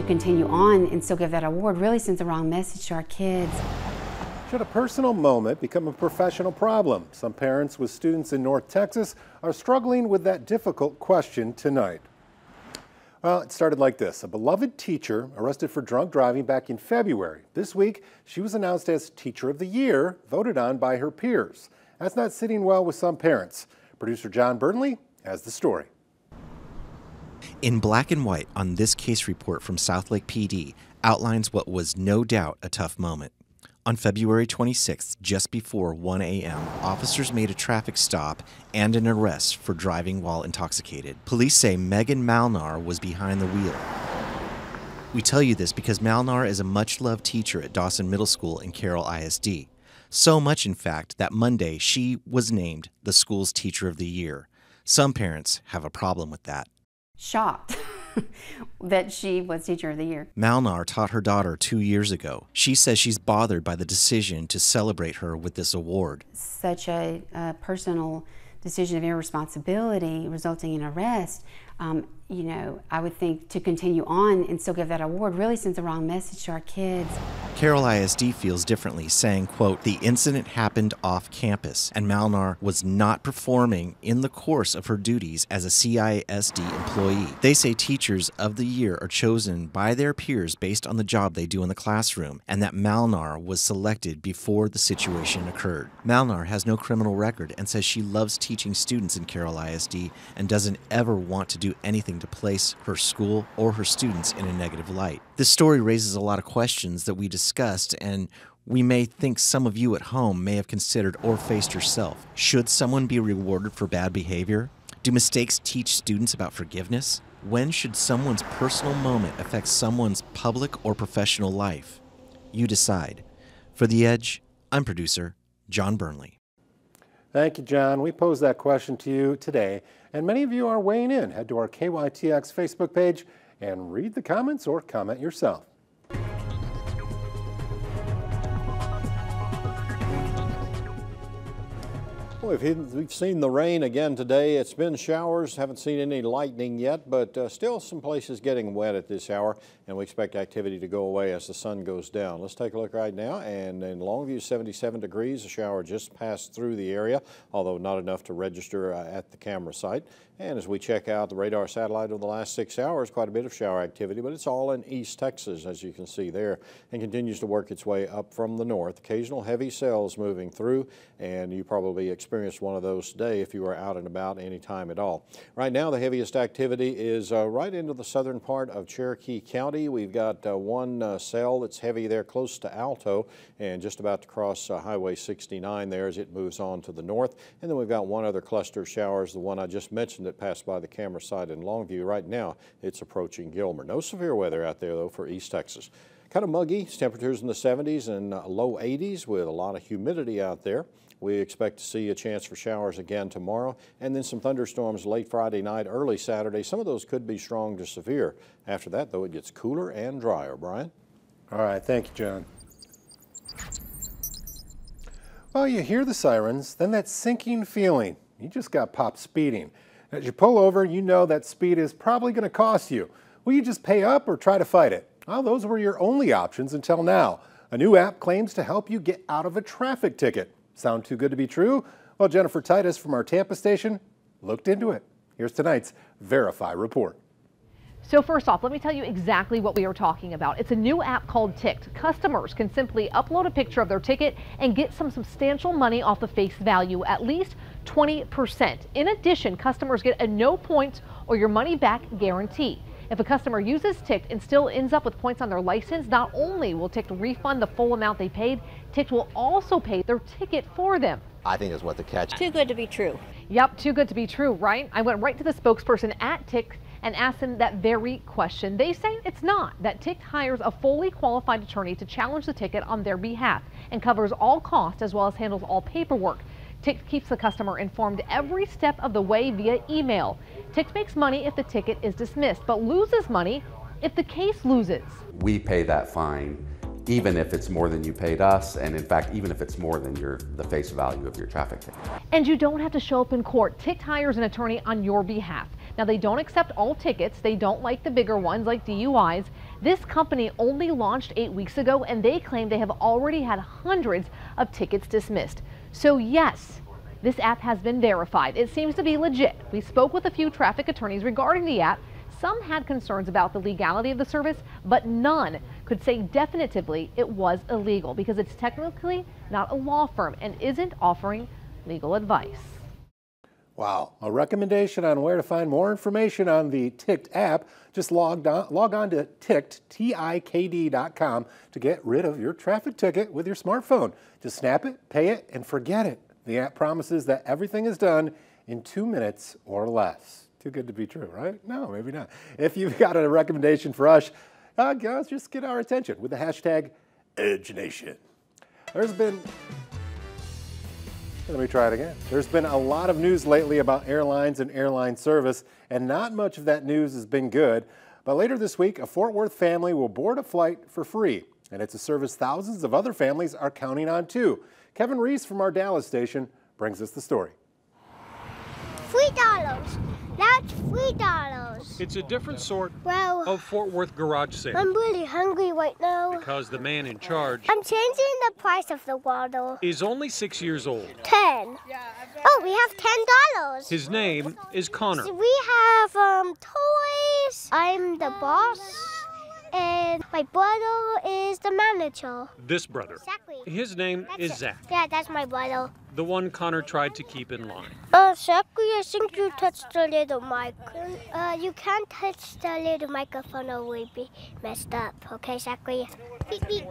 to continue on and still give that award really sends the wrong message to our kids. Should a personal moment become a professional problem? Some parents with students in North Texas are struggling with that difficult question tonight. Well, it started like this. A beloved teacher arrested for drunk driving back in February. This week, she was announced as Teacher of the Year, voted on by her peers. That's not sitting well with some parents. Producer John Burnley has the story. In black and white on this case report from Southlake PD outlines what was no doubt a tough moment. On February 26th, just before 1 a.m., officers made a traffic stop and an arrest for driving while intoxicated. Police say Megan Malnar was behind the wheel. We tell you this because Malnar is a much-loved teacher at Dawson Middle School and Carroll ISD. So much, in fact, that Monday she was named the school's Teacher of the Year. Some parents have a problem with that. Shocked that she was Teacher of the Year. Malnar taught her daughter 2 years ago. She says she's bothered by the decision to celebrate her with this award. Such a personal decision of irresponsibility resulting in arrest, you know, I would think to continue on and still give that award really sends the wrong message to our kids. Carroll ISD feels differently, saying, quote, the incident happened off campus and Malnar was not performing in the course of her duties as a CISD employee. They say Teachers of the Year are chosen by their peers based on the job they do in the classroom, and that Malnar was selected before the situation occurred. Malnar has no criminal record and says she loves teaching students in Carroll ISD and doesn't ever want to do anything to place her school or her students in a negative light. This story raises a lot of questions that we discussed, and we may think some of you at home may have considered or faced yourself. Should someone be rewarded for bad behavior? Do mistakes teach students about forgiveness? When should someone's personal moment affect someone's public or professional life? You decide. For The Edge, I'm producer John Burnley. Thank you, John. We posed that question to you today, and many of you are weighing in. Head to our KYTX Facebook page and read the comments or comment yourself. Well, we've seen the rain again today. It's been showers, haven't seen any lightning yet, but still some places getting wet at this hour, and we expect activity to go away as the sun goes down. Let's take a look right now, and in Longview, 77 degrees. A shower just passed through the area, although not enough to register at the camera site. And as we check out the radar satellite over the last 6 hours, quite a bit of shower activity, but it's all in East Texas, as you can see there, and continues to work its way up from the north. Occasional heavy cells moving through, and you probably experienced one of those today if you were out and about any time at all. Right now, the heaviest activity is right into the southern part of Cherokee County. We've got one cell that's heavy there close to Alto and just about to cross Highway 69 there as it moves on to the north. And then we've got one other cluster of showers, the one I just mentioned that passed by the camera site in Longview. Right now, it's approaching Gilmer. No severe weather out there, though, for East Texas. Kind of muggy, temperatures in the 70s and low 80s with a lot of humidity out there. We expect to see a chance for showers again tomorrow, and then some thunderstorms late Friday night, early Saturday. Some of those could be strong to severe. After that, though, it gets cooler and drier. Brian? All right, thank you, John. Well, you hear the sirens, then that sinking feeling. You just got popped speeding. As you pull over, you know that speed is probably going to cost you. Will you just pay up or try to fight it? Well, those were your only options until now. A new app claims to help you get out of a traffic ticket. Sound too good to be true? Well, Jennifer Titus from our Tampa station looked into it. Here's tonight's Verify report. So first off, let me tell you exactly what we are talking about. It's a new app called Ticked. Customers can simply upload a picture of their ticket and get some substantial money off the face value, at least 20%. In addition, customers get a no points or your money back guarantee. If a customer uses Ticked and still ends up with points on their license, not only will Ticked refund the full amount they paid, Ticked will also pay their ticket for them. I think is what the catch. Too good to be true. Yep, too good to be true, right? I went right to the spokesperson at Ticked and asked them that very question. They say it's not, that Ticked hires a fully qualified attorney to challenge the ticket on their behalf and covers all costs as well as handles all paperwork. Ticked keeps the customer informed every step of the way via email. Ticked makes money if the ticket is dismissed, but loses money if the case loses. We pay that fine even if it's more than you paid us, and in fact, even if it's more than the face value of your traffic ticket. And you don't have to show up in court. Ticked hires an attorney on your behalf. Now, they don't accept all tickets. They don't like the bigger ones like DUIs. This company only launched 8 weeks ago, and they claim they have already had hundreds of tickets dismissed. So yes, this app has been verified. It seems to be legit. We spoke with a few traffic attorneys regarding the app. Some had concerns about the legality of the service, but none could say definitively it was illegal because it's technically not a law firm and isn't offering legal advice. Wow, a recommendation on where to find more information on the Ticked app. Just log on to ticked.com to get rid of your traffic ticket with your smartphone. Just snap it, pay it, and forget it. The app promises that everything is done in 2 minutes or less. Too good to be true, right? No, maybe not. If you've got a recommendation for us, guys, just get our attention with the hashtag EdgeNation. Let me try it again. There's been a lot of news lately about airlines and airline service, and not much of that news has been good. But later this week, a Fort Worth family will board a flight for free, and it's a service thousands of other families are counting on too. Kevin Reese from our Dallas station brings us the story. $3. That's $3. It's a different sort Well, of Fort Worth garage sale I'm really hungry right now. because the man in charge I'm changing the price of the water. is only 6 years old. 10. Oh, we have $10. His name is Connor. We have toys. I'm the boss, and my brother is the manager. This brother. Exactly. His name is Zach, Yeah, that's my brother. the one Connor tried to keep in line. Zachary, I think you touched the little mic. You can't touch the little microphone or we'll be messed up. Okay, Zachary? Beep, beep.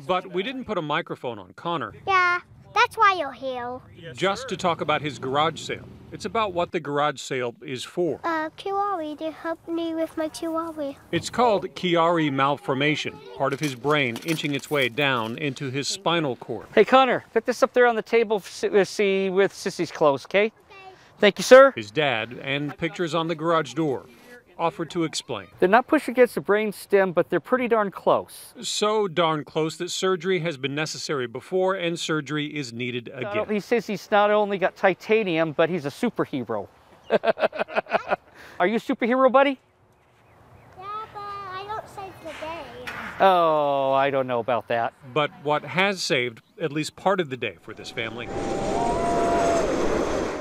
But we didn't put a microphone on Connor Yeah, that's why you're here. just to talk about his garage sale. It's about what the garage sale is for. Kiwari, they helped me with my Kiwari. It's called Chiari malformation, part of his brain inching its way down into his spinal cord. Hey, Connor, pick this up there on the table with Sissy's clothes, okay? Thank you, sir. His dad, and pictures on the garage door, offered to explain. They're not pushed against the brain stem, but they're pretty darn close. So darn close that surgery has been necessary before and surgery is needed again. He says he's not only got titanium, but he's a superhero. Are you a superhero, buddy? Yeah, but I don't save the day. Oh, I don't know about that. But what has saved at least part of the day for this family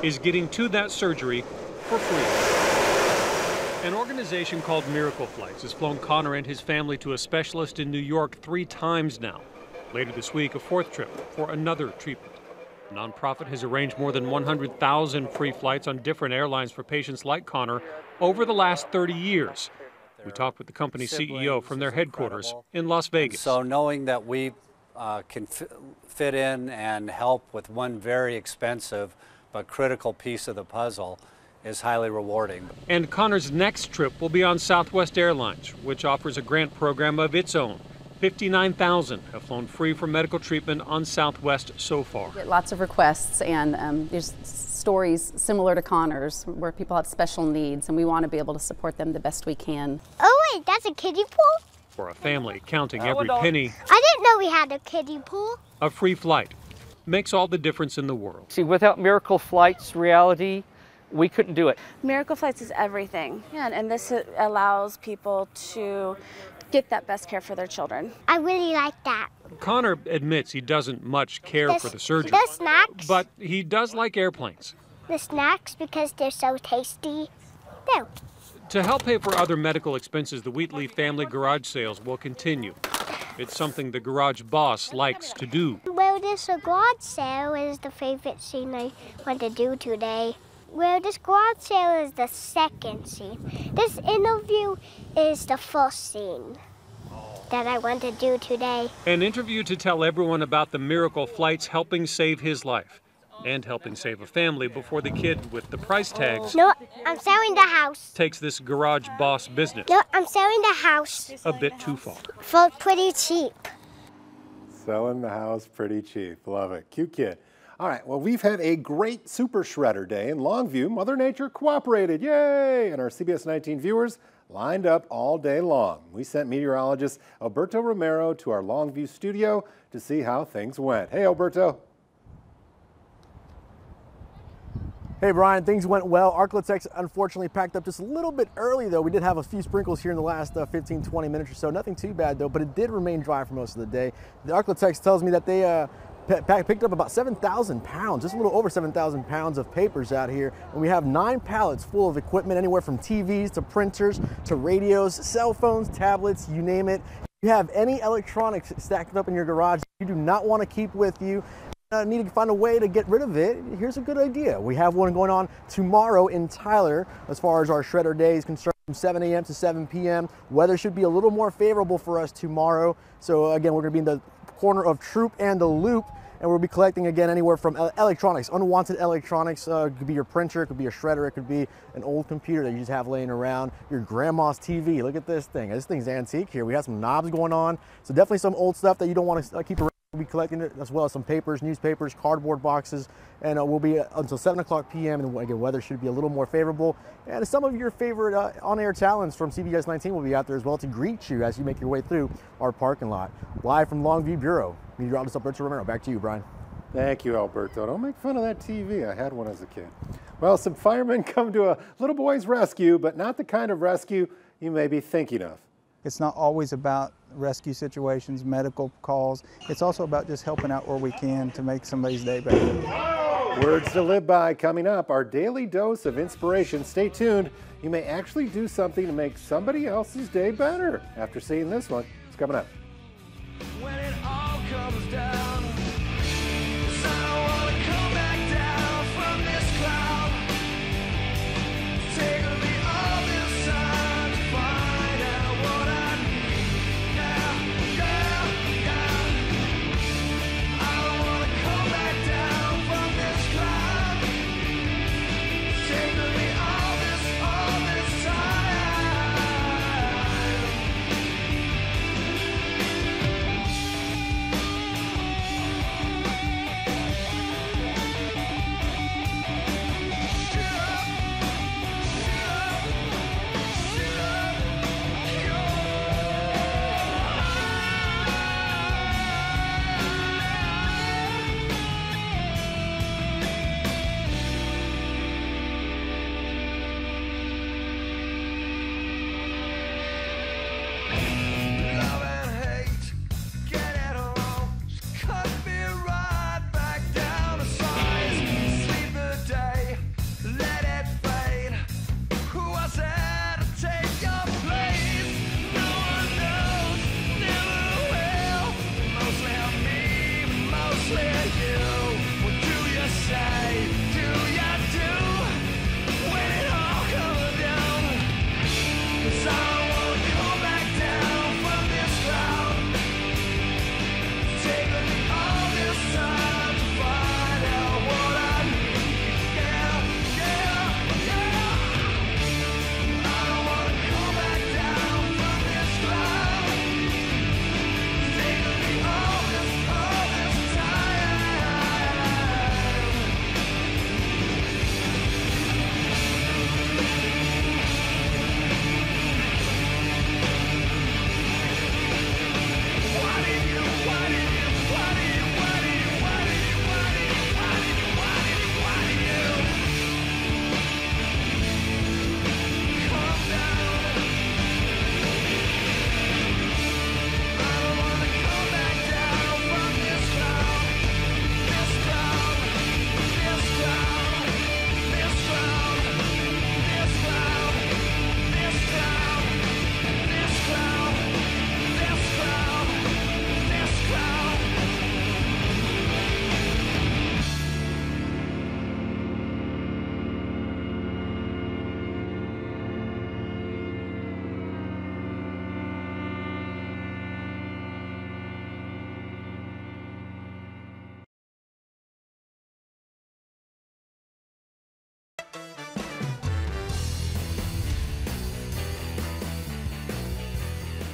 is getting to that surgery for free. An organization called Miracle Flights has flown Connor and his family to a specialist in New York 3 times now. Later this week, a 4th trip for another treatment. The nonprofit has arranged more than 100,000 free flights on different airlines for patients like Connor over the last 30 years. We talked with the company's CEO from their headquarters in Las Vegas. So knowing that we can fit in and help with one very expensive but critical piece of the puzzle is highly rewarding. And Connor's next trip will be on Southwest Airlines, which offers a grant program of its own. 59,000 have flown free for medical treatment on Southwest so far. Get lots of requests, and there's stories similar to Connor's where people have special needs, and we want to be able to support them the best we can. Oh wait, that's a kiddie pool? For a family counting every penny, I didn't know we had a kiddie pool. a free flight makes all the difference in the world. See, without Miracle Flights reality, we couldn't do it. Miracle Flights is everything, and this allows people to get that best care for their children. I really like that. Connor admits he doesn't much care for the surgery, The snacks. but he does like airplanes. The snacks because they're so tasty. No. To help pay for other medical expenses, the Wheatley family garage sales will continue. It's something the garage boss likes to do. Well, this garage sale is the favorite scene I want to do today. Well, this garage sale is the second scene. This interview is the first scene that I want to do today. An interview to tell everyone about the Miracle Flights helping save his life and helping save a family before the kid with the price tags No, I'm selling the house. takes this garage boss business No, I'm selling the house a bit too far. for pretty cheap. Selling the house pretty cheap. Love it. Cute kid. All right, well, we've had a great Super Shredder Day in Longview. Mother Nature cooperated, yay! And our CBS 19 viewers lined up all day long. We sent meteorologist Alberto Romero to our Longview studio to see how things went. Hey, Alberto. Hey Brian, things went well. Arklatex unfortunately packed up just a little bit early though. We did have a few sprinkles here in the last 15-20 minutes or so. Nothing too bad though, but it did remain dry for most of the day. The Arklatex tells me that they picked up about 7,000 pounds, just a little over 7,000 pounds of papers out here. And we have 9 pallets full of equipment, anywhere from TVs to printers to radios, cell phones, tablets, you name it. If you have any electronics stacked up in your garage you do not want to keep with you, need to find a way to get rid of it, here's a good idea. We have one going on tomorrow in Tyler as far as our shredder day is concerned, from 7 a.m. to 7 p.m. Weather should be a little more favorable for us tomorrow. So again, we're going to be in the corner of Troop and the Loop, and we'll be collecting again anywhere from electronics, unwanted electronics. It could be your printer, it could be a shredder, it could be an old computer that you just have laying around, your grandma's TV. Look at this thing. This thing's antique here. We have some knobs going on, so definitely some old stuff that you don't want to keep around. We'll be collecting it, as well as some papers, newspapers, cardboard boxes, and we'll be until 7 o'clock p.m. and again, weather should be a little more favorable. And some of your favorite on-air talents from CBS 19 will be out there as well to greet you as you make your way through our parking lot. Live from Longview Bureau, meteorologist Alberto Romero. Back to you, Brian. Thank you, Alberto. Don't make fun of that TV. I had one as a kid. Well, some firemen come to a little boy's rescue, but not the kind of rescue you may be thinking of. It's not always about rescue situations, medical calls. It's also about just helping out where we can to make somebody's day better. Words to live by coming up. Our daily dose of inspiration. Stay tuned. You may actually do something to make somebody else's day better. After seeing this one, it's coming up. When it all comes down, 'cause I don't wanna come back down from this cloud. Take me all this time to find out what I need. Yeah. I don't wanna come back down from this cloud. Take me all this time.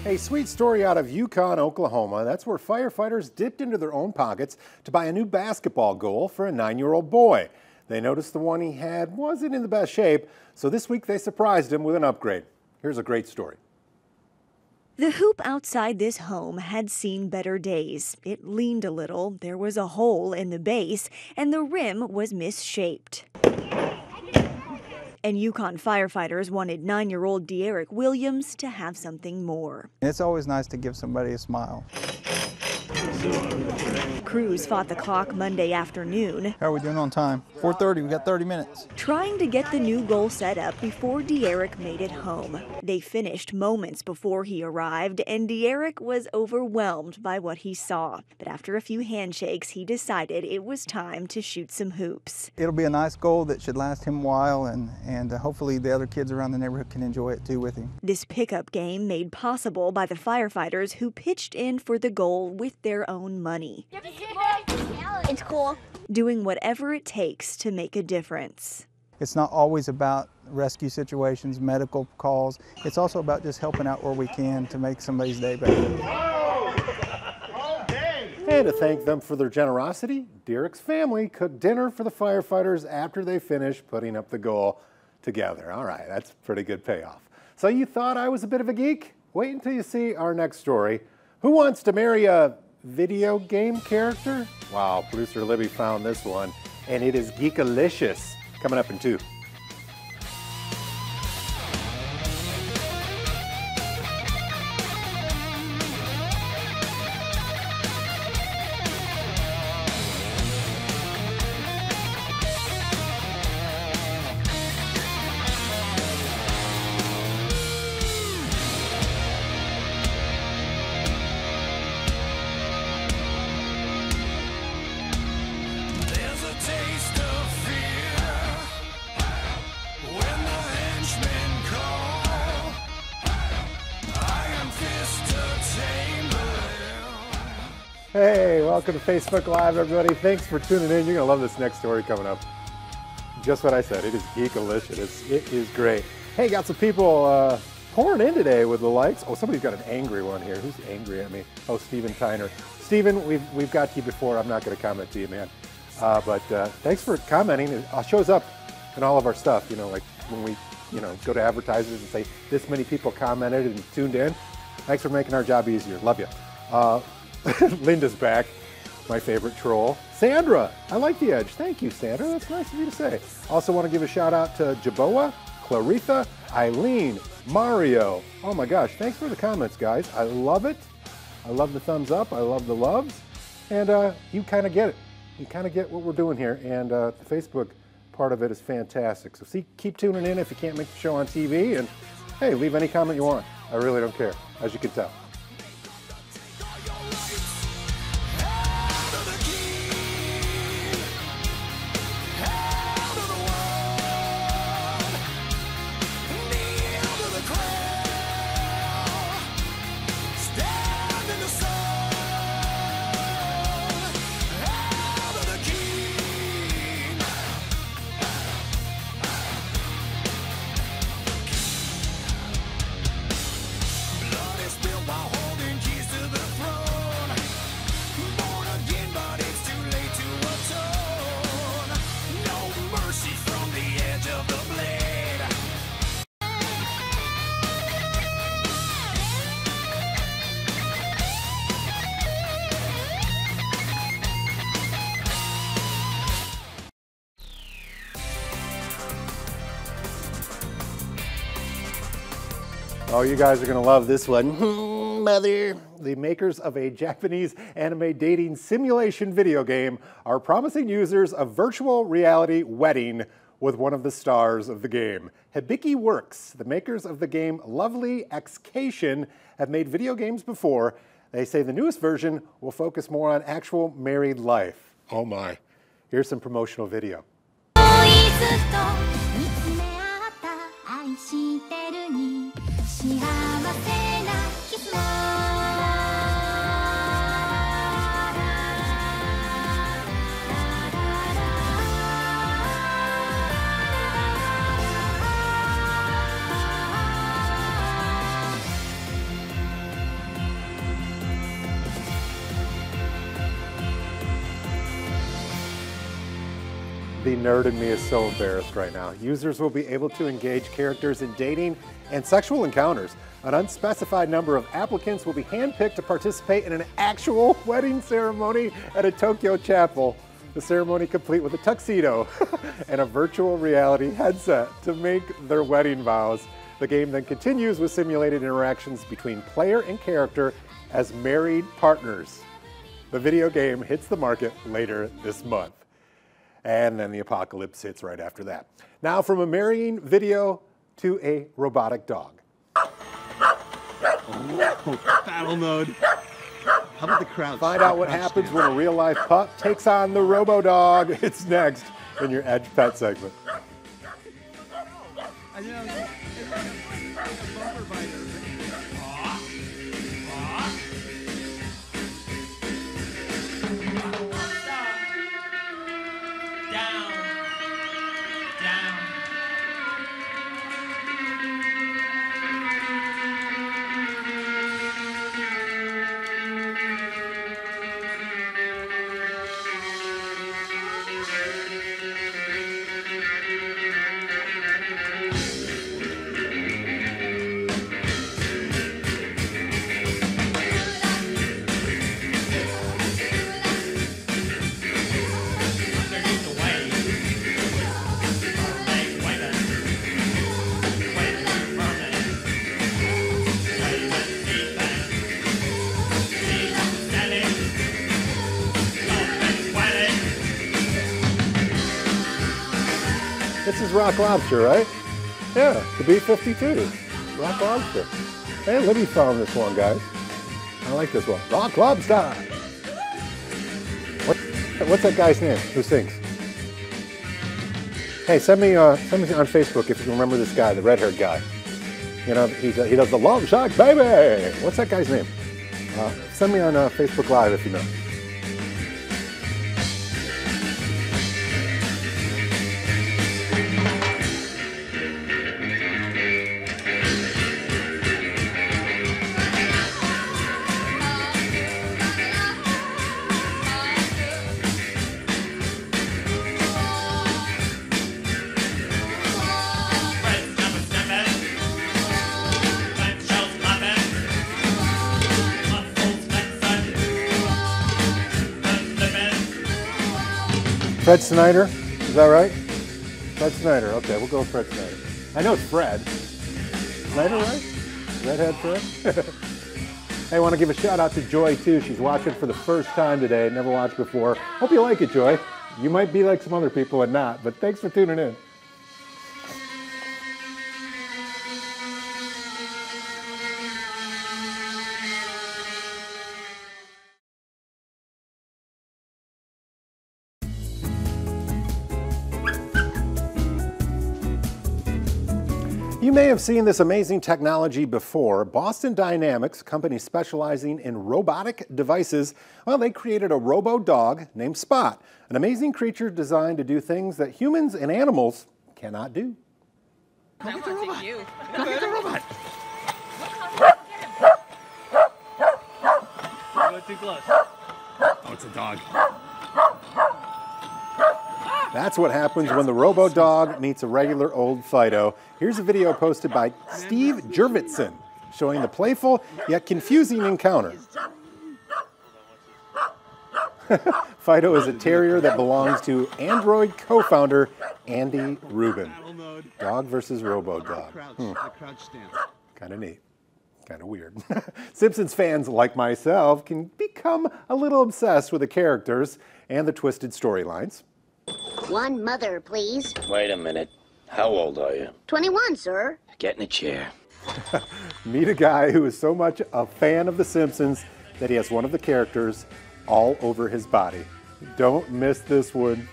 A sweet story out of Yukon, Oklahoma. That's where firefighters dipped into their own pockets to buy a new basketball goal for a 9-year-old boy. They noticed the one he had wasn't in the best shape, so this week they surprised him with an upgrade. Here's a great story. The hoop outside this home had seen better days. It leaned a little, there was a hole in the base, and the rim was misshaped. And Yukon firefighters wanted 9-year-old De'Eric Williams to have something more. It's always nice to give somebody a smile. Crews fought the clock Monday afternoon. How are we doing on time? 4:30, we got 30 minutes. Trying to get the new goal set up before De'Eric made it home. They finished moments before he arrived, and De'Eric was overwhelmed by what he saw. But after a few handshakes, he decided it was time to shoot some hoops. It'll be a nice goal that should last him a while, and hopefully the other kids around the neighborhood can enjoy it too with him. This pickup game made possible by the firefighters who pitched in for the goal with their own money. It's cool. Doing whatever it takes to make a difference. It's not always about rescue situations, medical calls. It's also about just helping out where we can to make somebody's day better. And to thank them for their generosity, De'Eric's family cooked dinner for the firefighters after they finished putting up the goal together. All right, that's a pretty good payoff. So you thought I was a bit of a geek? Wait until you see our next story. Who wants to marry a video game character? Wow, producer Libby found this one, and it is geekalicious. Coming up in 2. There's a taste of fear when the henchmen call. Iron Fist Entertainment. Hey, welcome to Facebook Live, everybody. Thanks for tuning in. You're going to love this next story coming up. Just what I said, it is geekalicious. It is great. Hey, got some people pouring in today with the likes. Oh, somebody's got an angry one here. Who's angry at me? Oh, Steven Tyner. Steven, we've got you before. I'm not going to comment to you, man. But thanks for commenting. It shows up in all of our stuff, you know, like when we, go to advertisers and say this many people commented and tuned in. Thanks for making our job easier. Love you. Linda's back, my favorite troll. Sandra, I like the edge. Thank you, Sandra. That's nice of you to say. Also want to give a shout out to Jaboa, Claritha, Eileen, Mario. Oh my gosh, thanks for the comments, guys. I love it. I love the thumbs up. I love the loves. And you kind of get it. You kind of get what we're doing here. And the Facebook part of it is fantastic. So keep tuning in if you can't make the show on TV. And hey, leave any comment you want. I really don't care, as you can tell. Oh, you guys are going to love this one. Mother. The makers of a Japanese anime dating simulation video game are promising users a virtual reality wedding with one of the stars of the game. Hibiki Works, the makers of the game Lovely Excation, have made video games before. They say the newest version will focus more on actual married life. Oh my. Here's some promotional video. The nerd in me is so embarrassed right now. Users will be able to engage characters in dating and sexual encounters. An unspecified number of applicants will be handpicked to participate in an actual wedding ceremony at a Tokyo chapel. The ceremony complete with a tuxedo and a virtual reality headset to make their wedding vows. The game then continues with simulated interactions between player and character as married partners. The video game hits the market later this month. And then the apocalypse hits right after that. Now from a marrying video to a robotic dog. Battle mode. How about the crowd? Find out what happens when a real-life pup takes on the robo-dog. It's next in your Edge Pet segment. This is Rock Lobster, right? Yeah, the B-52. Rock Lobster. Hey, Libby found this one, guys. I like this one. Rock Lobster! What's that guy's name who sings? Hey, send me on Facebook if you can remember this guy, the red-haired guy. You know, he does the Love Shack Baby! What's that guy's name? Send me on Facebook Live if you know. Fred Snyder, is that right? Fred Snyder, okay, we'll go with Fred Snyder. I know it's Fred. Snyder, right? Redhead Fred? Hey, I want to give a shout out to Joy too. She's watching for the first time today, never watched before. Hope you like it, Joy. You might be like some other people and not, but thanks for tuning in. You may have seen this amazing technology before. Boston Dynamics, a company specializing in robotic devices, well, they created a robo-dog named Spot, an amazing creature designed to do things that humans and animals cannot do. Go get the robot. Go get the robot. Go too close. Oh, it's a dog. That's what happens when the robo-dog meets a regular old Fido. Here's a video posted by Steve Jurvetson showing the playful yet confusing encounter. Fido is a terrier that belongs to Android co-founder Andy Rubin. Dog versus robo-dog. Kind of neat. Kind of weird. Simpsons fans like myself can become a little obsessed with the characters and the twisted storylines. One mother, please. Wait a minute. How old are you? 21, sir. Get in a chair. Meet a guy who is so much a fan of The Simpsons that he has one of the characters all over his body. Don't miss this one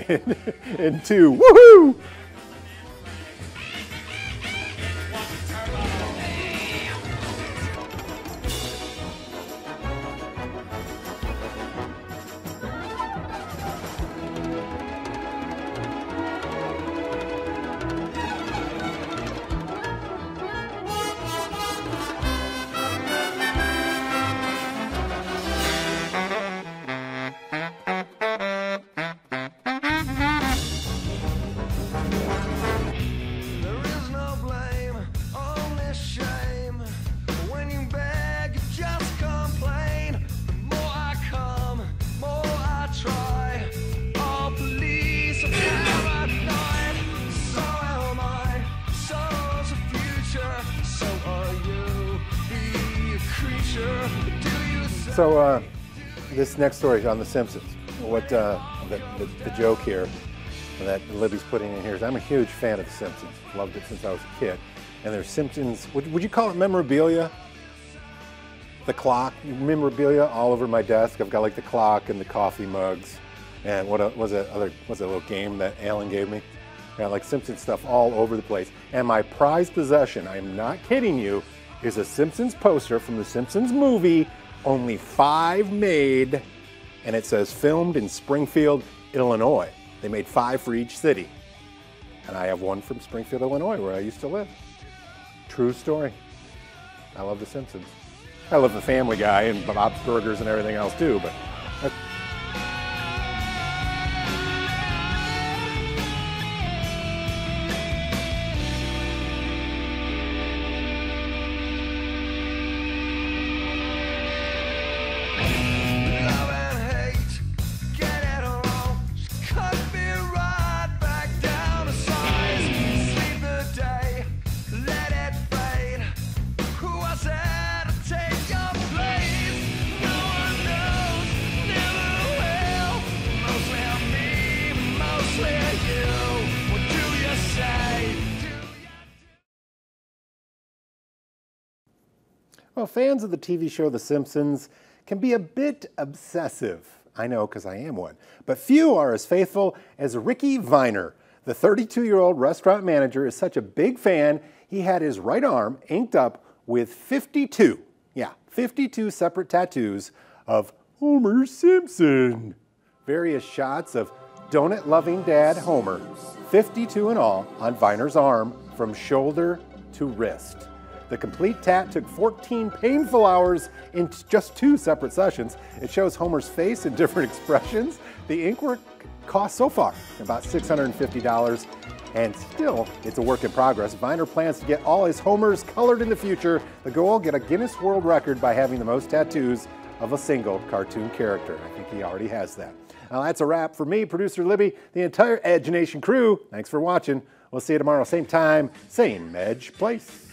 in 2. Woohoo! So this next story is on The Simpsons. What the joke here that Libby's putting in here is I'm a huge fan of The Simpsons. Loved it since I was a kid. And there's Simpsons, would you call it memorabilia? The clock, memorabilia all over my desk. I've got like the clock and the coffee mugs. And what was it a little game that Alan gave me? Yeah, like Simpsons stuff all over the place. And my prized possession, I am not kidding you, is a Simpsons poster from the Simpsons movie, only 5 made, and it says filmed in Springfield, Illinois. They made 5 for each city. And I have one from Springfield, Illinois, where I used to live. True story. I love The Simpsons. I love the Family Guy and Bob's Burgers and everything else too, but well, fans of the TV show The Simpsons can be a bit obsessive. I know, because I am one. But few are as faithful as Ricky Viner. The 32-year-old restaurant manager is such a big fan, he had his right arm inked up with 52 separate tattoos of Homer Simpson. Various shots of donut-loving dad Homer, 52 in all, on Viner's arm from shoulder to wrist. The complete tat took 14 painful hours in just 2 separate sessions. It shows Homer's face in different expressions. The inkwork cost so far about $650, and still it's a work in progress. Viner plans to get all his Homers colored in the future. The goal, get a Guinness World Record by having the most tattoos of a single cartoon character. I think he already has that. Now that's a wrap for me, producer Libby, the entire Edge Nation crew. Thanks for watching. We'll see you tomorrow, same time, same Edge place.